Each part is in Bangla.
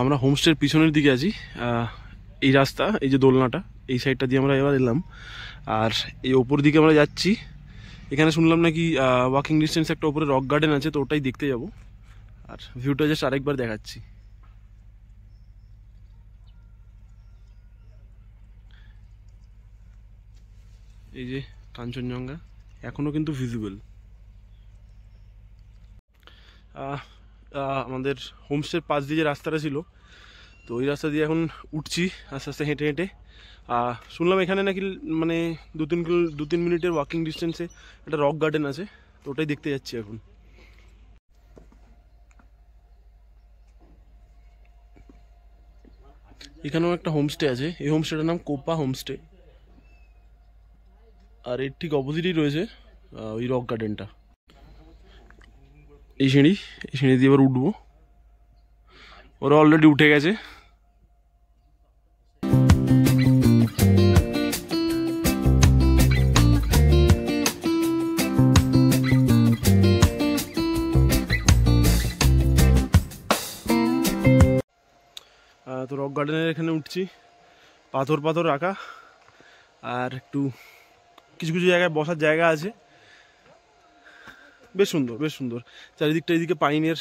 আমরা হোমস্টের পিছনের দিকে আছি। এই রাস্তা, এই যে দোলনাটা, এই সাইডটা দিয়ে আমরা এবার এলাম। আর এই ওপর দিকে আমরা যাচ্ছি। এখানে শুনলাম নাকি ওয়াকিং ডিস্টেন্স একটা ওপরে রক গার্ডেন আছে, তো ওটাই দেখতে যাব। আর ভিউটা জাস্ট আরেকবার দেখাচ্ছি। এই যে কাঞ্চনজঙ্ঘা এখনো কিন্তু ভিজিবল। আমাদের হোমস্টের পাশ দিয়ে যে রাস্তাটা ছিল, তো ওই রাস্তা দিয়ে এখন উঠছি আস্তে আস্তে হেঁটে হেঁটে। শুনলাম এখানে নাকি মানে 2-3 মিনিটের ওয়াকিং ডিস্টেন্সে একটা রক গার্ডেন আছে, তো ওটাই দেখতে যাচ্ছি এখন। এখানেও একটা হোমস্টে আছে, এই হোমস্টেটার নাম কোপা হোমস্টে। আর এর ঠিক অপোজিটই রয়েছে ওই রক গার্ডেনটা। এই সিঁড়ি দিয়ে এবার উঠবো। ওরা অলরেডি উঠে গেছে। তো রক গার্ডেনের এখানে উঠছি, পাথর রাখা, আর একটু কিছু কিছু জায়গায় বসার জায়গা আছে। বেশ সুন্দর চারিদিকটা। এদিকে পাইনের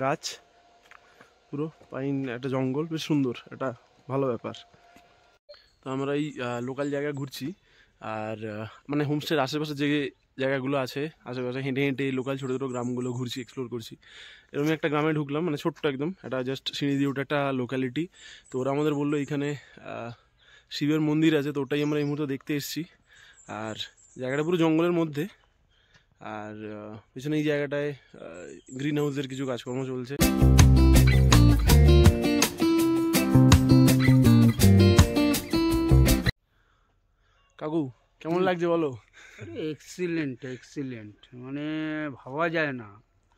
গাছ, পুরো পাইন, একটা জঙ্গল, বেশ সুন্দর, এটা ভালো ব্যাপার। তো আমরা এই লোকাল জায়গা ঘুরছি। আর মানে হোমস্টের আশেপাশে যে জায়গাগুলো আছে, আশেপাশে হেঁটে হেঁটে লোকাল ছোটো ছোটো গ্রামগুলো ঘুরছি, এক্সপ্লোর করছি। এরকম একটা গ্রামে ঢুকলাম, মানে ছোট্ট একদম, এটা জাস্ট সিঁড়ি দিয়ে ওটা একটা লোকালিটি। তো ওরা আমাদের বললো এখানে শিবের মন্দির আছে, তো ওটাই আমরা এই মুহূর্তে দেখতে এসেছি। আর জায়গাটা পুরো জঙ্গলের মধ্যে। আর পিছনে এই জায়গাটায় গ্রিন হাউসের কিছু কাজকর্ম চলছে। কাকু কেমন লাগছে বলো? এক্সিলেন্ট, মানে ভাবা যায় না।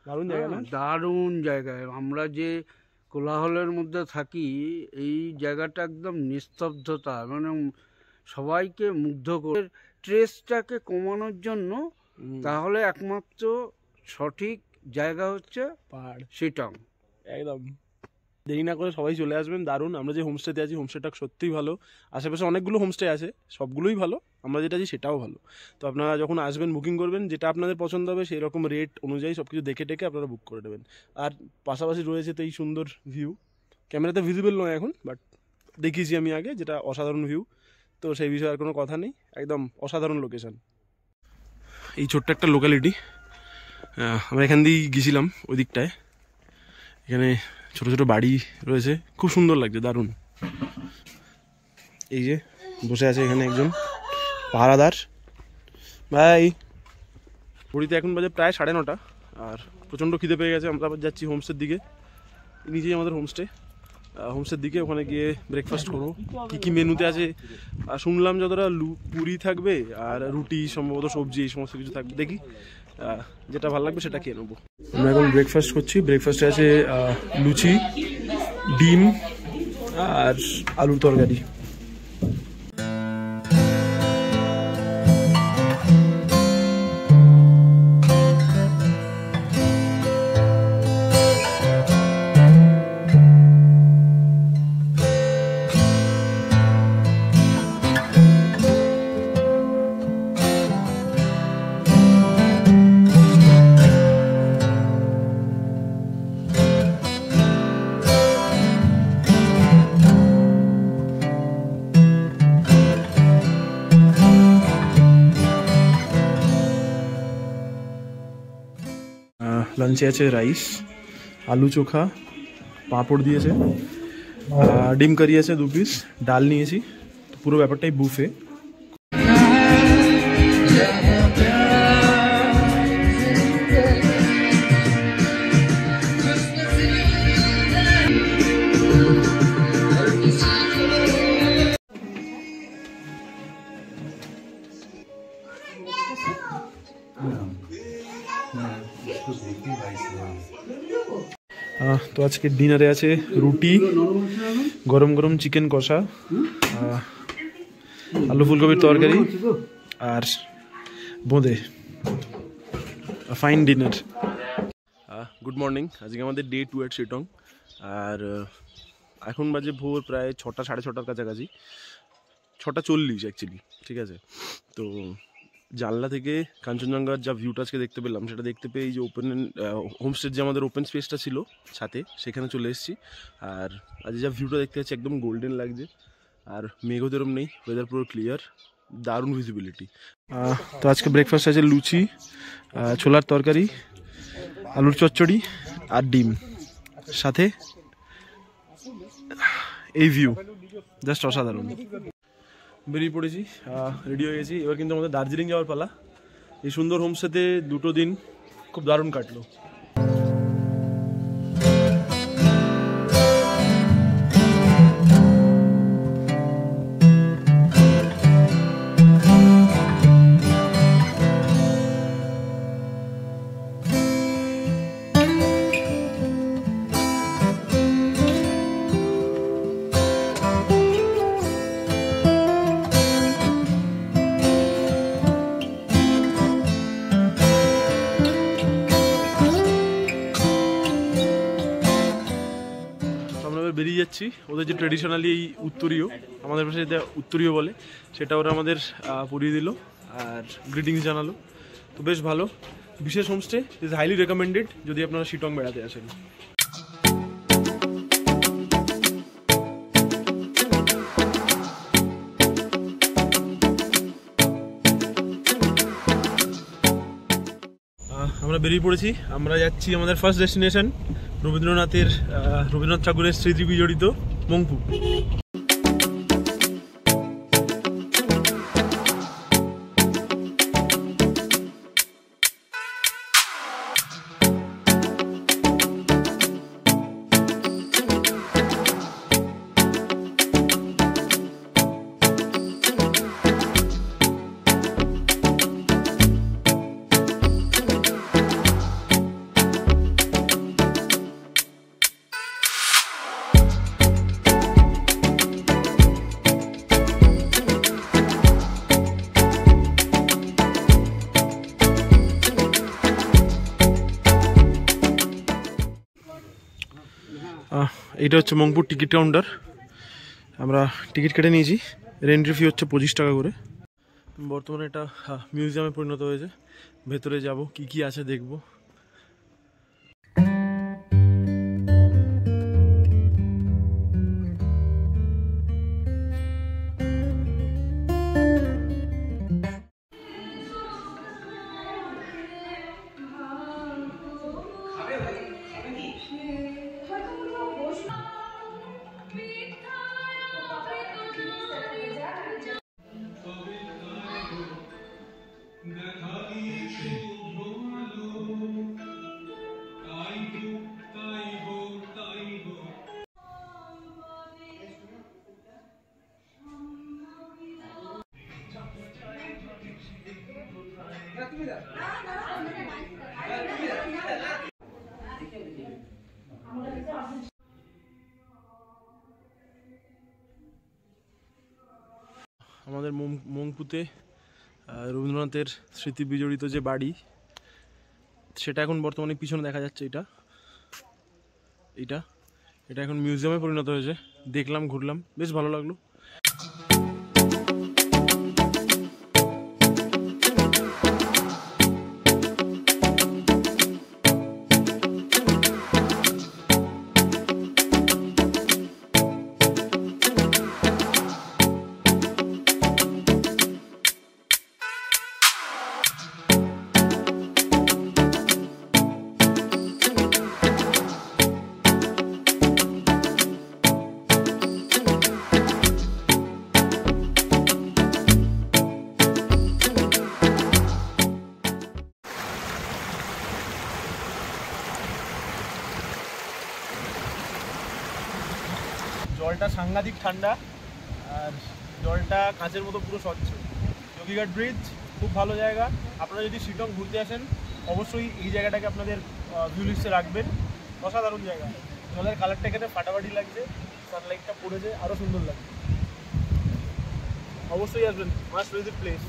দারুণ জায়গা না? দারুণ জায়গায়। আমরা যে কোলাহলের মধ্যে থাকি, এই জায়গাটা একদম নিস্তব্ধতা, মানে সবাইকে মুগ্ধ করে। স্ট্রেসটাকে কমানোর জন্য তাহলে একমাত্র সঠিক জায়গা হচ্ছে পাহাড়, শিটং। একদম দেরি না করে সবাই চলে আসবেন। দারুণ। আমরা যে হোমস্টেতে আছি, হোমস্টেটা সত্যিই ভালো। আশেপাশে অনেকগুলো হোমস্টে আছে, সবগুলোই ভালো। আমরা যেটা আছি সেটাও ভালো। তো আপনারা যখন আসবেন বুকিং করবেন, যেটা আপনাদের পছন্দ হবে সেই রকম রেট অনুযায়ী সব কিছু দেখে টেকে আপনারা বুক করে দেবেন। আর পাশাপাশি রয়েছে তো এই সুন্দর ভিউ, ক্যামেরাতে ভিজিবল নয় এখন, বাট দেখিয়েছি আমি আগে, যেটা অসাধারণ ভিউ। তো সেই বিষয়ে আর কোনো কথা নেই, একদম অসাধারণ লোকেশান। এই ছোট্ট একটা লোকালিটি, আমরা এখান দিয়েই গেছিলাম ওই দিকটায়। এখানে ছোট ছোট বাড়ি রয়েছে, খুব সুন্দর লাগছে, দারুণ। এই যে বসে আছে এখানে একজন পাহারাদার ভাই। ঘড়িতে এখন বাজে প্রায় 9:30, আর প্রচণ্ড খিদে পেয়ে গেছে। আমরা আবার যাচ্ছি হোমস্টের দিকে। নিজেই আমাদের হোমস্টের দিকে, ওখানে গিয়ে ব্রেকফাস্ট করবো। কী কী মেনুতে আছে শুনলাম, যতটা পুরি থাকবে আর রুটি, সম্ভবত সবজি, এই সমস্ত কিছু থাকবে। দেখি যেটা ভালো লাগবে সেটা খেয়ে নেবো। আমরা এখন ব্রেকফাস্ট করছি। ব্রেকফাস্টে আছে লুচি, ডিম আর আলুর তরকারি। লাঞ্চে আছে রাইস, আলু চোখা, পাঁপড় দিয়েছে, ডিম কারি আছে 2 পিস, ডাল নিয়েছি। তো পুরো ব্যাপারটাই বুফে। তো আজকে ডিনারে আছে রুটি, গরম গরম চিকেন কষা, আলু ফুলকপির তরকারি আর বোঁদে। Fine dinner. Good morning. আজকে আমাদের ডে 2 এট শিটং। আর এখন বাজে ভোর প্রায় 6টা সাড়ে 6টার কাছাকাছি, 6:40 অ্যাকচুয়ালি। ঠিক আছে, তো জানলা থেকে কাঞ্চনজঙ্ঘার যা ভিউটা আজকে দেখতে পেলাম, সেটা দেখতে পেয়ে এই যে ওপেন হোমস্টের যে আমাদের ওপেন স্পেসটা ছিল ছাতে, সেখানে চলে এসেছি। আর আজ যা ভিউটা দেখতে পাচ্ছি একদম গোল্ডেন লাগছে, আর মেঘও তেরম নেই, ওয়েদার পুরো ক্লিয়ার, দারুণ ভিজিবিলিটি। তো আজকে ব্রেকফাস্ট আছে লুচি, ছোলার তরকারি, আলুর চচ্চড়ি আর ডিম, সাথে এই ভিউ, জাস্ট অসাধারণ। বেরিয়ে পড়েছি, রেডি হয়ে গেছি। এবার কিন্তু আমাদের দার্জিলিং যাওয়ার পালা। এই সুন্দর হোমস্টেতে 2 দিন খুব দারুণ কাটলো। বেরিয়ে যাচ্ছি। ওদের যে ট্রেডিশনালি এই উত্তরীয়, আমাদের পাশে যেটা উত্তরীয় বলে, সেটা ওরা আমাদের পরিয়ে দিল আর গ্রিটিংস জানালো। তো বেশ ভালো, বিশেষ হোমস্টে, ইজ হাইলি রেকমেন্ডেড যদি আপনারা শিটং বেড়াতে আসেন। আমরা বেরিয়ে পড়েছি। আমরা যাচ্ছি আমাদের ফার্স্ট ডেস্টিনেশন, রবীন্দ্রনাথ ঠাকুরের স্মৃতি বিজড়িত মংপু। এটা হচ্ছে মংপুর টিকিট কাউন্টার। আমরা টিকিট কেটে নিয়েছি। এর এন্ট্রি ফি হচ্ছে 25 টাকা করে। বর্তমানে এটা মিউজিয়ামে পরিণত হয়েছে। ভেতরে যাব, কি কি আছে দেখবো। আমাদের মংপুতে রবীন্দ্রনাথের স্মৃতি বিজড়িত যে বাড়ি, সেটা এখন বর্তমানে পিছনে দেখা যাচ্ছে। এটা এখন মিউজিয়ামে পরিণত হয়েছে। দেখলাম, ঘুরলাম, বেশ ভালো লাগলো। জলটা সাংঘাতিক ঠান্ডা, আর জলটা কাঁচের মতো পুরো স্বচ্ছ। যোগীঘাট ব্রিজ খুব ভালো জায়গা। আপনারা যদি শিলং ঘুরতে আসেন অবশ্যই এই জায়গাটাকে আপনাদের ভিউ লিস্টে রাখবেন। অসাধারণ জায়গা, জলের কালারটা এখানে ফাটাফাটি লাগছে, সানলাইটটা পড়েছে আরও সুন্দর লাগছে। অবশ্যই আসবেন, মাস্ট ভিজিট প্লেস।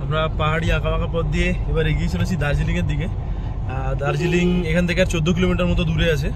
আমরা পাহাড়ি আঁকা বাঁকা পথ দিয়ে এবার এগিয়ে চলেছি দার্জিলিংয়ের দিকে। দার্জিলিং এখান থেকে আর 14 কিলোমিটার মতো দূরে আছে।